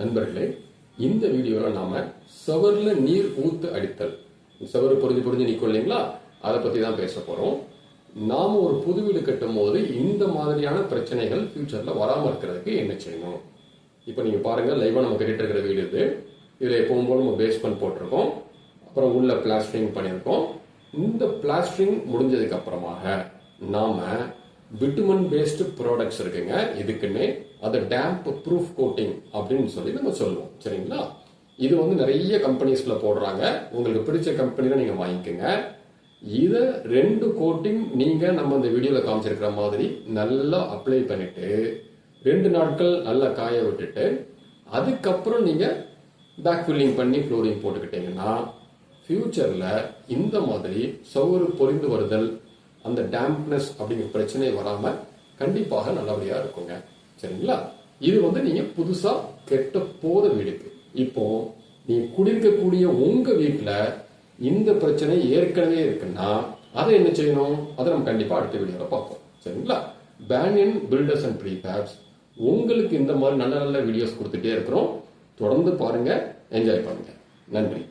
நண்பர்களே, இந்த வீடியோவில் நாம சவர்ல நீர் ஊத்து அடித்தல், சவறு பொறிஞ்சு நிற்கும் இல்லைங்களா, அதை பத்தி தான் பேச போறோம். நாம ஒரு புது வீடு கட்டும் போது இந்த மாதிரியான பிரச்சனைகள் ஃபியூச்சர்ல வராம இருக்கிறதுக்கு என்ன செய்யணும்? இப்போ நீங்க பாருங்க, லைவா நம்ம கட்டிட்டு இருக்கிற வீடு இது. இதுல எப்பவும் போல நம்ம பேஸ்மெண்ட் போட்டிருக்கோம், அப்புறம் உள்ள பிளாஸ்டரிங் பண்ணியிருக்கோம். இந்த பிளாஸ்டரிங் முடிஞ்சதுக்கு அப்புறமாக நாம பிட்டுமன் பேஸ்டு ப்ராடக்ட்ஸ் இருக்குங்க, இதுக்குன்னு அதை டேம்ப் ப்ரூஃப் கோட்டிங் அப்படின்னு சொல்லி நம்ம சொல்லுவோம். சரிங்களா? இது வந்து நிறைய கம்பெனிஸ்ல போடுறாங்க. உங்களுக்கு பிடிச்ச கம்பெனில நீங்க வாங்கிக்கோங்க. இதை 2 கோட்டிங் நீங்க நம்ம இந்த வீடியோல காமிச்சிருக்கிற மாதிரி நல்லா அப்ளை பண்ணிட்டு 2 நாட்கள் நல்லா காய விட்டுட்டு அதுக்கப்புறம் நீங்க பேக் ஃபில்லிங் பண்ணி ஃப்ளோரிங் போட்டுக்கிட்டீங்கன்னா ஃபியூச்சர்ல இந்த மாதிரி சவுறு பொறிந்து வருதல், அந்த டேம்ப்னஸ் அப்படிங்கிற பிரச்சனை வராம கண்டிப்பாக நல்லபடியா இருக்குங்க. சரிங்களா? இது வந்து நீங்க புதுசா கெட்ட போற வீடுக்கு. இப்போ நீங்க குடியிருக்கக்கூடிய உங்க வீட்டுல இந்த பிரச்சனை ஏற்கனவே இருக்குன்னா அதை என்ன செய்யணும்? அதை நம்ம கண்டிப்பா அடுத்த வீடியோல பார்ப்போம். சரிங்களா? பேனியன் பில்டர்ஸ் அண்ட் ப்ரீஃபேப்ஸ் உங்களுக்கு இந்த மாதிரி நல்ல நல்ல வீடியோஸ் கொடுத்துட்டே இருக்கிறோம். தொடர்ந்து பாருங்க, என்ஜாய் பண்ணுங்க. நன்றி.